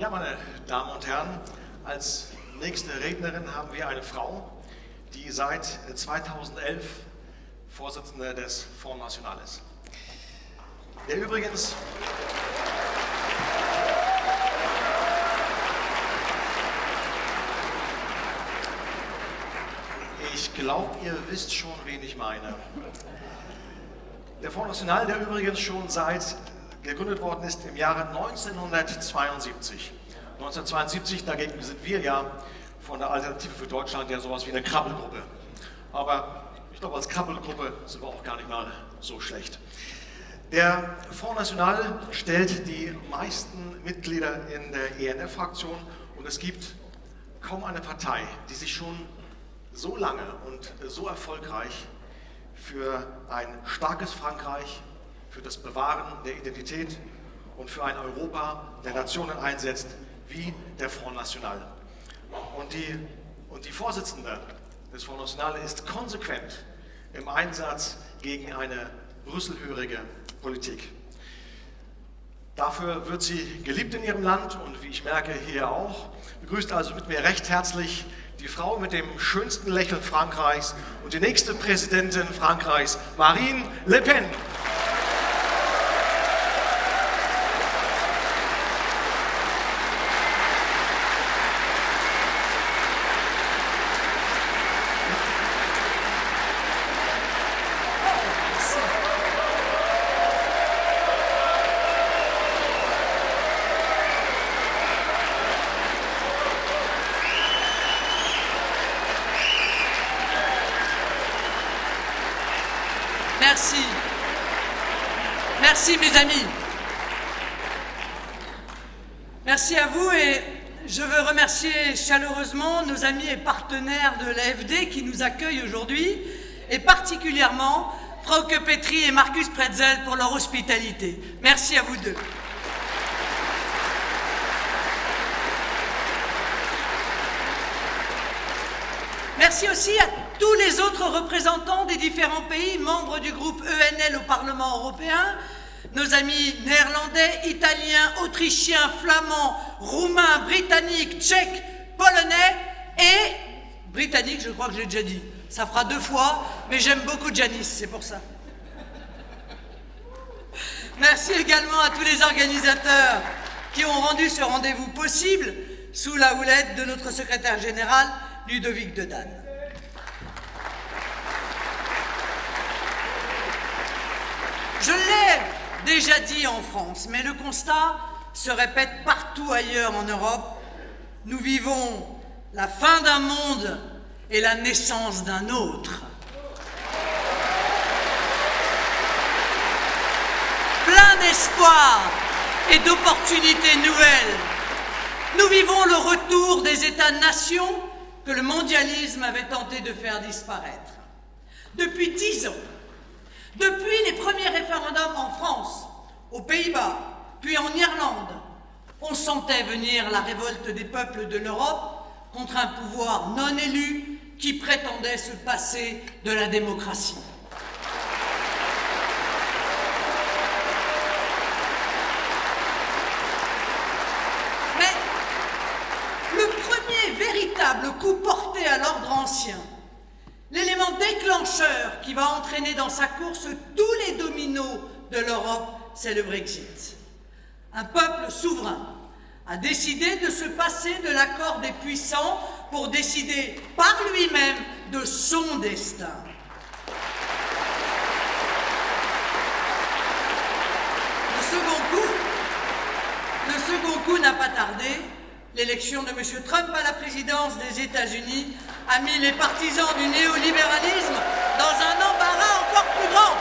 Ja, meine Damen und Herren, als nächste Rednerin haben wir eine Frau, die seit 2011 Vorsitzende des Front National ist. Der übrigens ich glaube, ihr wisst schon, wen ich meine. Der Front National, der übrigens schon gegründet worden ist im Jahre 1972. 1972, dagegen sind wir ja von der Alternative für Deutschland ja sowas wie eine Krabbelgruppe. Aber ich glaube, als Krabbelgruppe sind wir auch gar nicht mal so schlecht. Der Front National stellt die meisten Mitglieder in der ENF-Fraktion und es gibt kaum eine Partei, die sich schon so lange und so erfolgreich für ein starkes Frankreich, für das Bewahren der Identität und für ein Europa der Nationen einsetzt, wie der Front National. Und die Vorsitzende des Front National ist konsequent im Einsatz gegen eine brüsselhörige Politik. Dafür wird sie geliebt in ihrem Land und wie ich merke, hier auch. Begrüßt also mit mir recht herzlich die Frau mit dem schönsten Lächeln Frankreichs und die nächste Präsidentin Frankreichs, Marine Le Pen. Merci. Merci mes amis. Merci à vous et je veux remercier chaleureusement nos amis et partenaires de l'AfD qui nous accueillent aujourd'hui et particulièrement Frauke Petry et Markus Pretzel pour leur hospitalité. Merci à vous deux. Merci aussi à tous les autres représentants des différents pays membres du groupe ENL au Parlement européen, nos amis néerlandais, italiens, autrichiens, flamands, roumains, britanniques, tchèques, polonais et britanniques, je crois que je l'ai déjà dit. Ça fera 2 fois, mais j'aime beaucoup Janice, c'est pour ça. Merci également à tous les organisateurs qui ont rendu ce rendez-vous possible sous la houlette de notre secrétaire général, Ludovic Dedanne. Je l'ai déjà dit en France, mais le constat se répète partout ailleurs en Europe. Nous vivons la fin d'un monde et la naissance d'un autre. Plein d'espoir et d'opportunités nouvelles. Nous vivons le retour des États-nations que le mondialisme avait tenté de faire disparaître. Depuis 10 ans, depuis les premiers référendums en France, aux Pays-Bas, puis en Irlande, on sentait venir la révolte des peuples de l'Europe contre un pouvoir non élu qui prétendait se passer de la démocratie. Mais le premier véritable coup porté à l'ordre ancien, l'élément déclencheur qui va entraîner dans sa course tous les dominos de l'Europe, c'est le Brexit. Un peuple souverain a décidé de se passer de l'accord des puissants pour décider par lui-même de son destin. Le second coup n'a pas tardé. L'élection de M. Trump à la présidence des États-Unis a mis les partisans du néolibéralisme dans un embarras encore plus grand.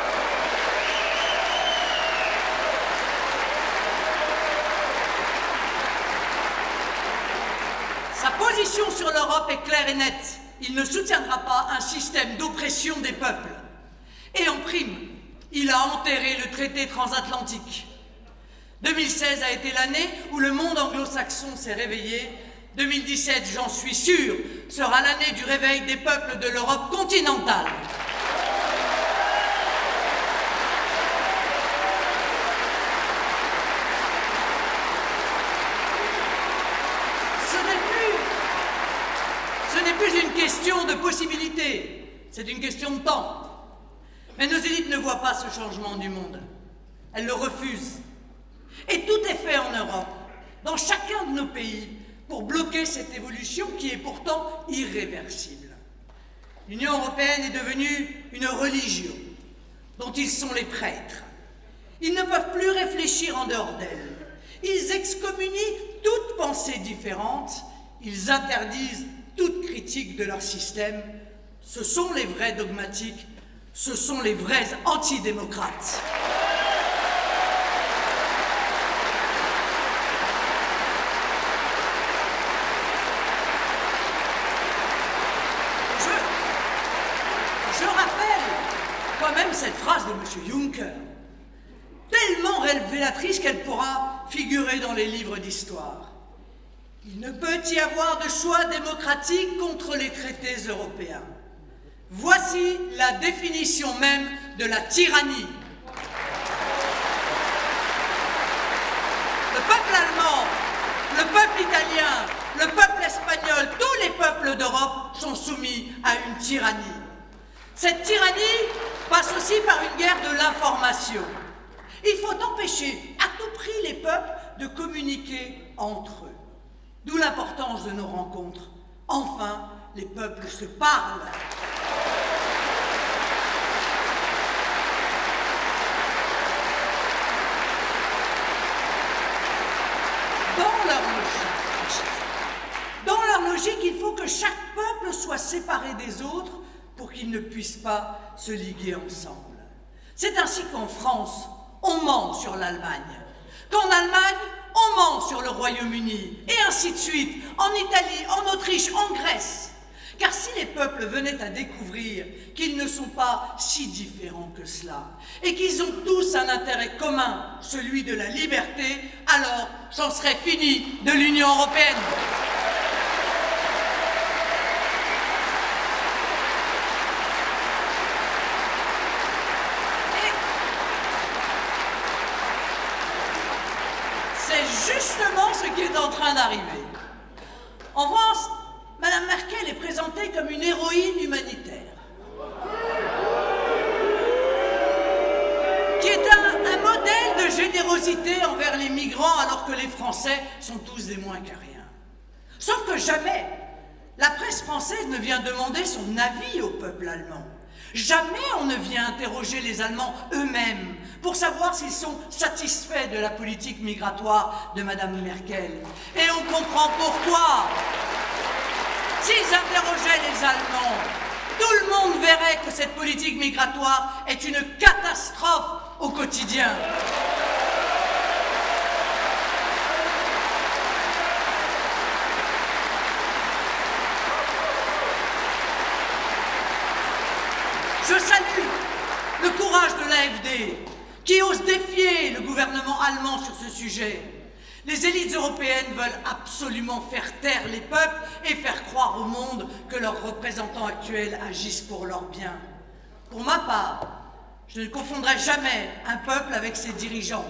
Sa position sur l'Europe est claire et nette. Il ne soutiendra pas un système d'oppression des peuples. Et en prime, il a enterré le traité transatlantique. 2016 a été l'année où le monde anglo-saxon s'est réveillé. 2017, j'en suis sûr, sera l'année du réveil des peuples de l'Europe continentale. possibilité, c'est une question de temps. Mais nos élites ne voient pas ce changement du monde. Elles le refusent. Et tout est fait en Europe, dans chacun de nos pays, pour bloquer cette évolution qui est pourtant irréversible. L'Union européenne est devenue une religion dont ils sont les prêtres. Ils ne peuvent plus réfléchir en dehors d'elle. Ils excommunient toute pensée différente. Ils interdisent toute critique de leur système. Ce sont les vrais dogmatiques. Ce sont les vrais antidémocrates. Je rappelle quand même cette phrase de M. Juncker, tellement révélatrice qu'elle pourra figurer dans les livres d'histoire. Il ne peut y avoir de choix démocratique contre les traités européens. Voici la définition même de la tyrannie. Le peuple allemand, le peuple italien, le peuple espagnol, tous les peuples d'Europe sont soumis à une tyrannie. Cette tyrannie passe aussi par une guerre de l'information. Il faut empêcher à tout prix les peuples de communiquer entre eux. D'où l'importance de nos rencontres. Enfin, les peuples se parlent. Dans leur logique, il faut que chaque peuple soit séparé des autres pour qu'ils ne puissent pas se liguer ensemble. C'est ainsi qu'en France, on ment sur l'Allemagne, qu'en Allemagne, on ment sur le Royaume-Uni, et ainsi de suite, en Italie, en Autriche, en Grèce. Car si les peuples venaient à découvrir qu'ils ne sont pas si différents que cela, et qu'ils ont tous un intérêt commun, celui de la liberté, alors c'en serait fini de l'Union européenne. C'est justement ce qui est en train d'arriver. En France, Madame Merkel est présentée comme une héroïne humanitaire, qui est un modèle de générosité envers les migrants, alors que les Français sont tous des moins qu'à rien. Sauf que jamais la presse française ne vient demander son avis au peuple allemand. Jamais on ne vient interroger les Allemands eux-mêmes pour savoir s'ils sont satisfaits de la politique migratoire de Madame Merkel. Et on comprend pourquoi. S'ils interrogeaient les Allemands, tout le monde verrait que cette politique migratoire est une catastrophe au quotidien. Je salue le courage de l'AfD, qui ose défier le gouvernement allemand sur ce sujet. Les élites européennes veulent absolument faire taire les peuples et faire croire au monde que leurs représentants actuels agissent pour leur bien. Pour ma part, je ne confondrai jamais un peuple avec ses dirigeants.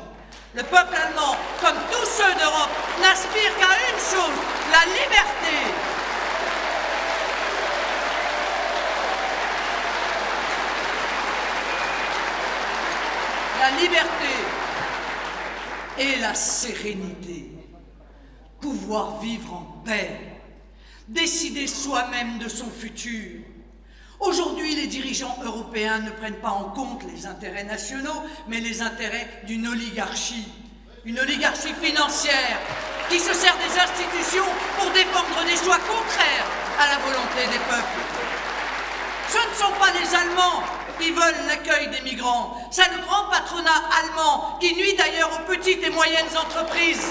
Le peuple allemand, comme tous ceux d'Europe, n'aspire qu'à une chose, la liberté. La liberté et la sérénité, pouvoir vivre en paix, décider soi-même de son futur. Aujourd'hui, les dirigeants européens ne prennent pas en compte les intérêts nationaux, mais les intérêts d'une oligarchie. Une oligarchie financière qui se sert des institutions pour défendre des choix contraires à la volonté des peuples. Ce ne sont pas les Allemands qui veulent l'accueil des migrants. C'est le grand patronat allemand qui nuit d'ailleurs aux petites et moyennes entreprises.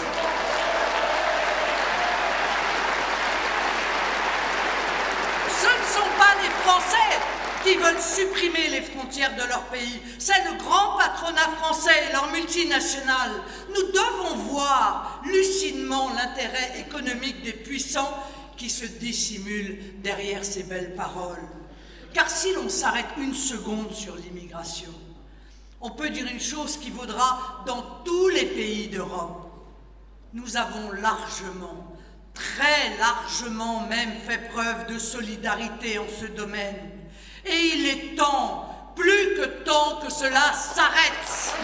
Ce ne sont pas les Français qui veulent supprimer les frontières de leur pays. C'est le grand patronat français et leurs multinationales. Nous devons voir lucidement l'intérêt économique des puissants qui se dissimulent derrière ces belles paroles. Car si l'on s'arrête une seconde sur l'immigration, on peut dire une chose qui vaudra dans tous les pays d'Europe. Nous avons largement, très largement même fait preuve de solidarité en ce domaine. Et il est temps, plus que temps, que cela s'arrête.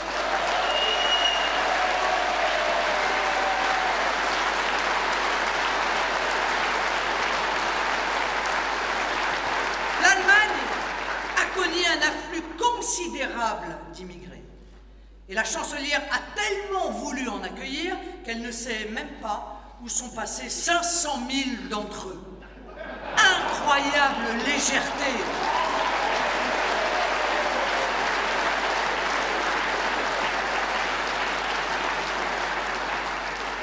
L'Allemagne a connu un afflux considérable d'immigrés. Et la chancelière a tellement voulu en accueillir qu'elle ne sait même pas où sont passés 500 000 d'entre eux. Incroyable légèreté!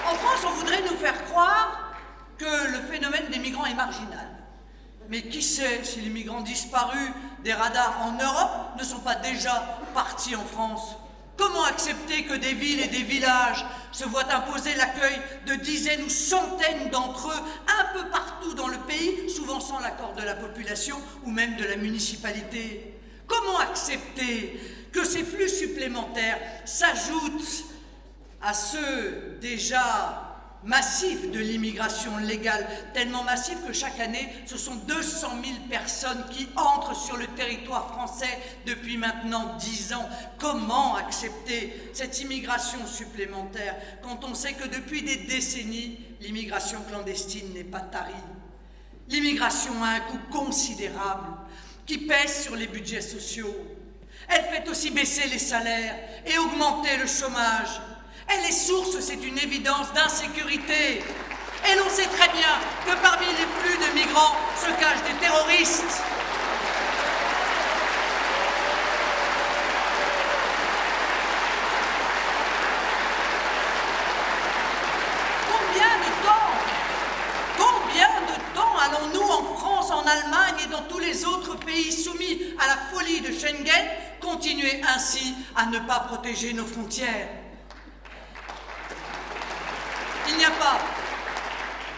En France, on voudrait nous faire croire que le phénomène des migrants est marginal. Mais qui sait si les migrants disparus des radars en Europe ne sont pas déjà partis en France? Comment accepter que des villes et des villages se voient imposer l'accueil de dizaines ou centaines d'entre eux un peu partout dans le pays, souvent sans l'accord de la population ou même de la municipalité? Comment accepter que ces flux supplémentaires s'ajoutent à ceux déjà massifs de l'immigration légale, tellement massifs que chaque année, ce sont 200 000 personnes qui entrent sur le territoire français depuis maintenant 10 ans. Comment accepter cette immigration supplémentaire quand on sait que depuis des décennies, l'immigration clandestine n'est pas tarie? L'immigration a un coût considérable qui pèse sur les budgets sociaux. Elle fait aussi baisser les salaires et augmenter le chômage. Elle est source, c'est une évidence, d'insécurité. Et l'on sait très bien que parmi les flux de migrants se cachent des terroristes. Combien de temps allons-nous en France, en Allemagne et dans tous les autres pays soumis à la folie de Schengen continuer ainsi à ne pas protéger nos frontières? Il n'y a pas,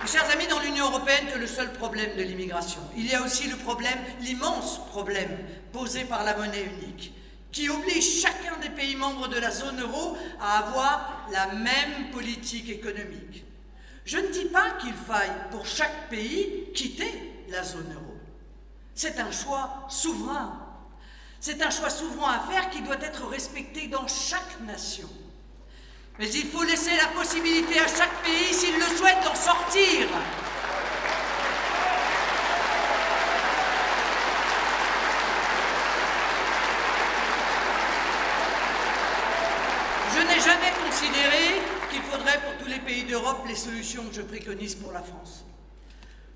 mes chers amis, dans l'Union européenne que le seul problème de l'immigration. Il y a aussi le problème, l'immense problème posé par la monnaie unique, qui oblige chacun des pays membres de la zone euro à avoir la même politique économique. Je ne dis pas qu'il faille pour chaque pays quitter la zone euro. C'est un choix souverain. C'est un choix souverain à faire qui doit être respecté dans chaque nation. Mais il faut laisser la possibilité à chaque pays, s'il le souhaite, d'en sortir. Je n'ai jamais considéré qu'il faudrait pour tous les pays d'Europe les solutions que je préconise pour la France.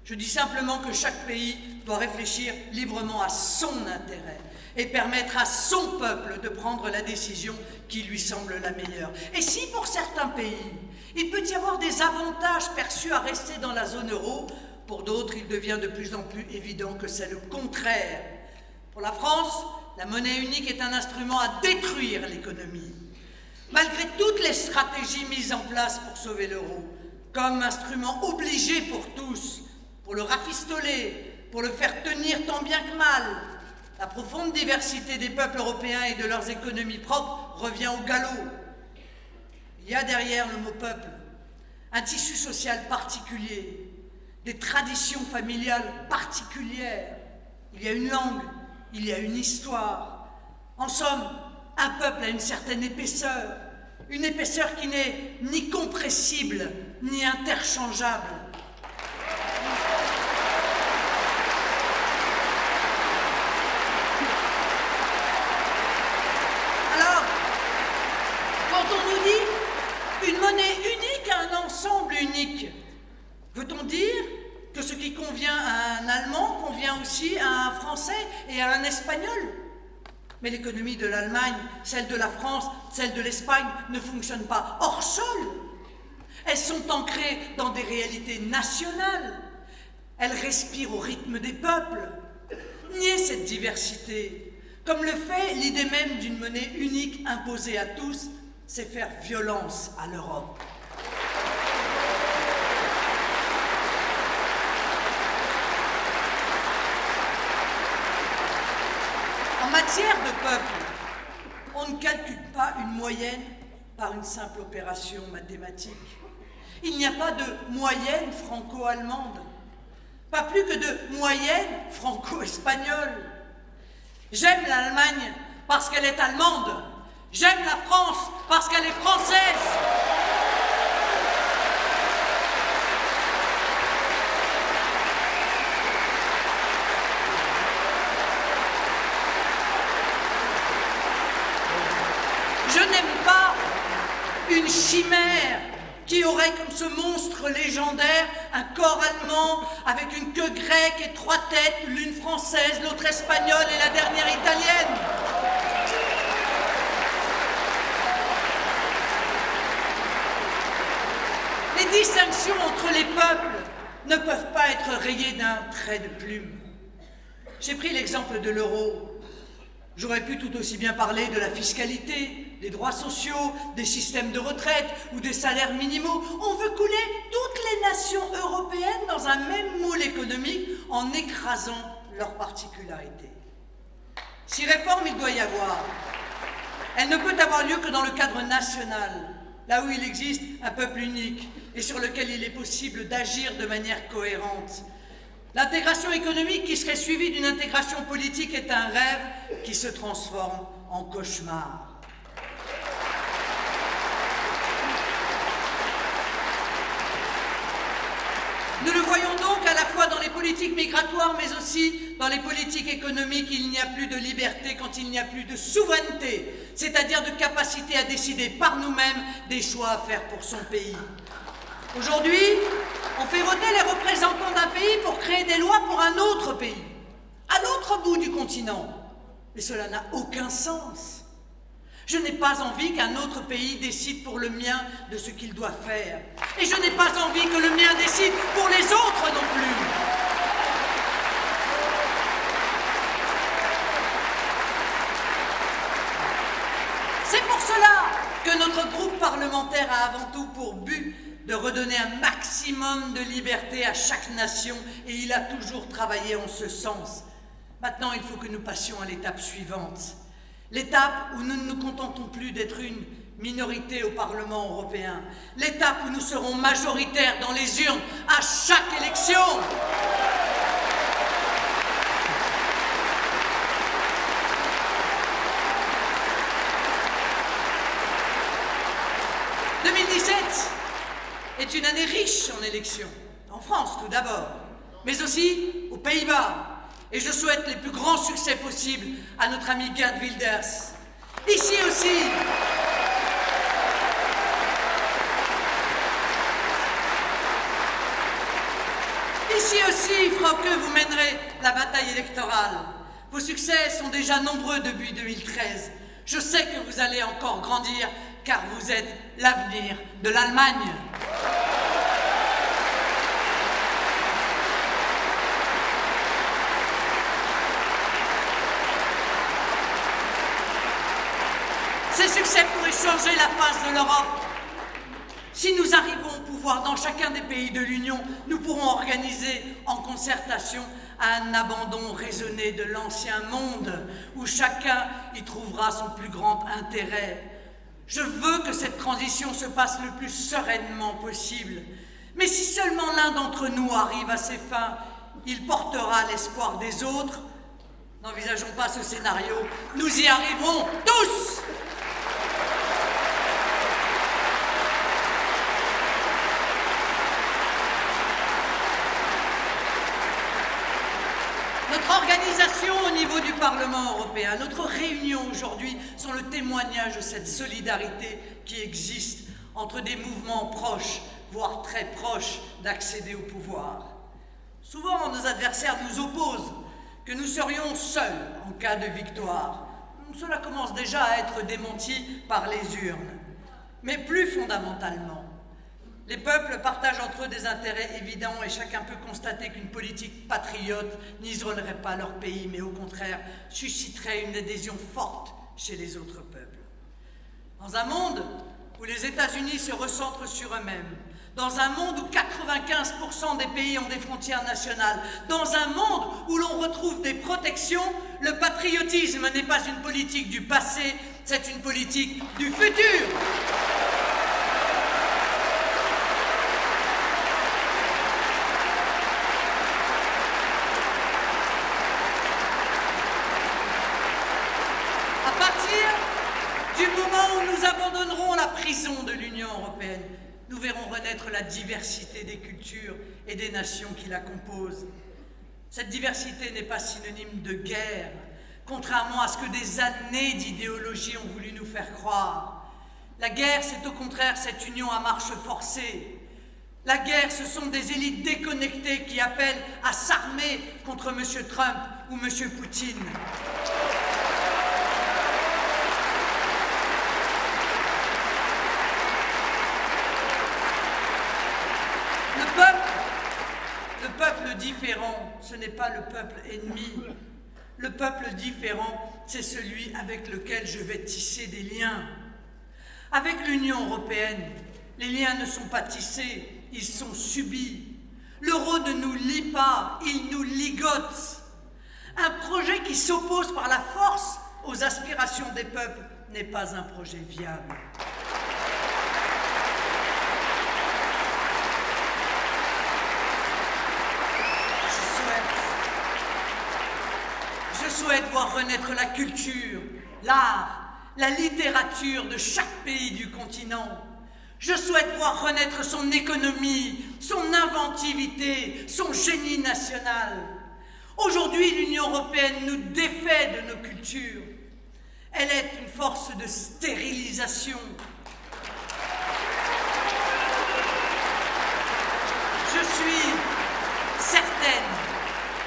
Je dis simplement que chaque pays doit réfléchir librement à son intérêt et permettre à son peuple de prendre la décision qui lui semble la meilleure. Et si pour certains pays, il peut y avoir des avantages perçus à rester dans la zone euro, pour d'autres, il devient de plus en plus évident que c'est le contraire. Pour la France, la monnaie unique est un instrument à détruire l'économie. Malgré toutes les stratégies mises en place pour sauver l'euro, comme instrument obligé pour tous, pour le rafistoler, pour le faire tenir tant bien que mal, la profonde diversité des peuples européens et de leurs économies propres revient au galop. Il y a derrière le mot peuple un tissu social particulier, des traditions familiales particulières. Il y a une langue, il y a une histoire. En somme, un peuple a une certaine épaisseur, une épaisseur qui n'est ni compressible, ni interchangeable. Alors, quand on nous dit une monnaie unique a un ensemble unique, veut-on dire que ce qui convient à un Allemand convient aussi à un Français et à un Espagnol? Mais l'économie de l'Allemagne, celle de la France, celle de l'Espagne ne fonctionnent pas hors sol. Elles sont ancrées dans des réalités nationales. Elles respirent au rythme des peuples. Nier cette diversité, comme le fait l'idée même d'une monnaie unique imposée à tous, c'est faire violence à l'Europe. En matière de peuple, on ne calcule pas une moyenne par une simple opération mathématique. Il n'y a pas de moyenne franco-allemande, pas plus que de moyenne franco-espagnole. J'aime l'Allemagne parce qu'elle est allemande. J'aime la France parce qu'elle est française. Je n'aime pas une chimère qui aurait comme ce monstre légendaire un corps allemand avec une queue grecque et 3 têtes, l'une française, l'autre espagnole et la dernière italienne. Les distinctions entre les peuples ne peuvent pas être rayées d'un trait de plume. J'ai pris l'exemple de l'euro. J'aurais pu tout aussi bien parler de la fiscalité, des droits sociaux, des systèmes de retraite ou des salaires minimaux. On veut couler toutes les nations européennes dans un même moule économique en écrasant leurs particularités. Si réforme il doit y avoir, elle ne peut avoir lieu que dans le cadre national, là où il existe un peuple unique et sur lequel il est possible d'agir de manière cohérente. L'intégration économique qui serait suivie d'une intégration politique est un rêve qui se transforme en cauchemar. Nous le voyons donc à la fois dans les politiques migratoires, mais aussi dans les politiques économiques. Il n'y a plus de liberté quand il n'y a plus de souveraineté, c'est-à-dire de capacité à décider par nous-mêmes des choix à faire pour son pays. Aujourd'hui, on fait voter les représentants d'un pays pour créer des lois pour un autre pays, à l'autre bout du continent. Mais cela n'a aucun sens. Je n'ai pas envie qu'un autre pays décide pour le mien de ce qu'il doit faire. Et je n'ai pas envie que le mien décide pour les autres non plus. C'est pour cela que notre groupe parlementaire a avant tout pour but de redonner un maximum de liberté à chaque nation, et il a toujours travaillé en ce sens. Maintenant, il faut que nous passions à l'étape suivante. L'étape où nous ne nous contentons plus d'être une minorité au Parlement européen. L'étape où nous serons majoritaires dans les urnes à chaque élection. « 2017 est une année riche en élections. En France, tout d'abord, mais aussi aux Pays-Bas. Et je souhaite les plus grands succès possibles à notre ami Geert Wilders. Ici aussi, Frauke, vous mènerez la bataille électorale. Vos succès sont déjà nombreux depuis 2013. Je sais que vous allez encore grandir, car vous êtes l'avenir de l'Allemagne. Ces succès pourraient changer la face de l'Europe. Si nous arrivons au pouvoir dans chacun des pays de l'Union, nous pourrons organiser en concertation un abandon raisonné de l'ancien monde, où chacun y trouvera son plus grand intérêt. Je veux que cette transition se passe le plus sereinement possible. Mais si seulement l'un d'entre nous arrive à ses fins, il portera l'espoir des autres. N'envisageons pas ce scénario, nous y arriverons tous! Notre organisation au niveau du Parlement européen, notre réunion aujourd'hui sont le témoignage de cette solidarité qui existe entre des mouvements proches, voire très proches, d'accéder au pouvoir. Souvent, nos adversaires nous opposent que nous serions seuls en cas de victoire. Cela commence déjà à être démenti par les urnes. Mais plus fondamentalement, les peuples partagent entre eux des intérêts évidents et chacun peut constater qu'une politique patriote n'isolerait pas leur pays, mais au contraire susciterait une adhésion forte chez les autres peuples. Dans un monde où les États-Unis se recentrent sur eux-mêmes, dans un monde où 95% des pays ont des frontières nationales, dans un monde où l'on retrouve des protections, le patriotisme n'est pas une politique du passé, c'est une politique du futur. Du moment où nous abandonnerons la prison de l'Union européenne, nous verrons renaître la diversité des cultures et des nations qui la composent. Cette diversité n'est pas synonyme de guerre, contrairement à ce que des années d'idéologie ont voulu nous faire croire. La guerre, c'est au contraire cette union à marche forcée. La guerre, ce sont des élites déconnectées qui appellent à s'armer contre M. Trump ou M. Poutine. Le peuple différent, ce n'est pas le peuple ennemi. Le peuple différent, c'est celui avec lequel je vais tisser des liens. Avec l'Union européenne, les liens ne sont pas tissés, ils sont subis. L'euro ne nous lie pas, il nous ligote. Un projet qui s'oppose par la force aux aspirations des peuples n'est pas un projet viable. Je souhaite voir renaître la culture, l'art, la littérature de chaque pays du continent. Je souhaite voir renaître son économie, son inventivité, son génie national. Aujourd'hui, l'Union européenne nous défait de nos cultures. Elle est une force de stérilisation. Je suis certaine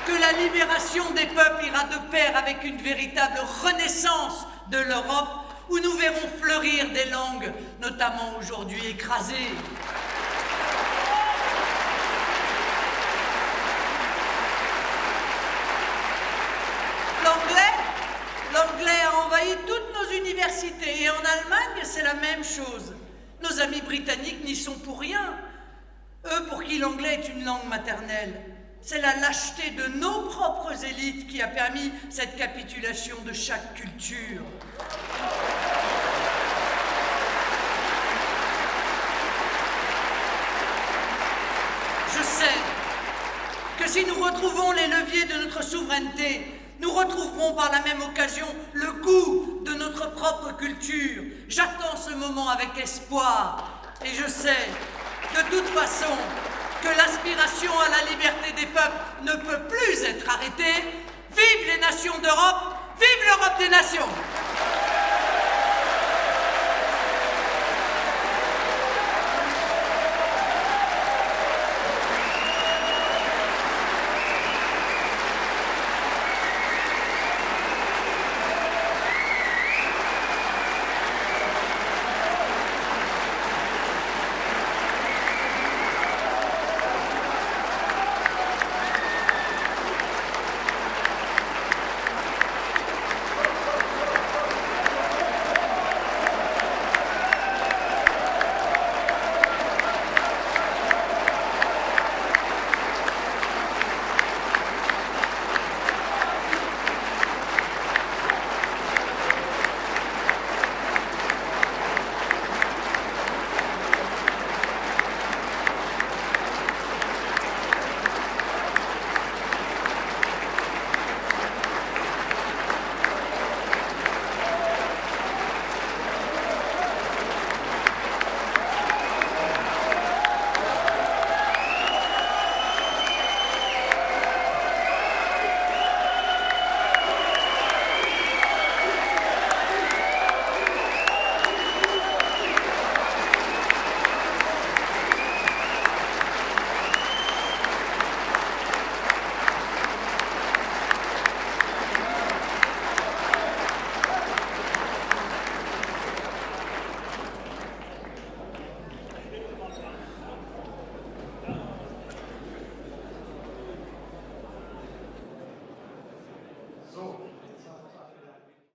que la libération des peuples ira de pair avec une véritable renaissance de l'Europe, où nous verrons fleurir des langues, notamment aujourd'hui écrasées. L'anglais a envahi toutes nos universités, et en Allemagne, c'est la même chose. Nos amis britanniques n'y sont pour rien. Eux, pour qui l'anglais est une langue maternelle. C'est la lâcheté de nos propres élites qui a permis cette capitulation de chaque culture. Je sais que si nous retrouvons les leviers de notre souveraineté, nous retrouverons par la même occasion le goût de notre propre culture. J'attends ce moment avec espoir et je sais de toute façon que l'aspiration à la liberté des peuples ne peut plus être arrêtée. Vive les nations d'Europe, vive l'Europe des nations!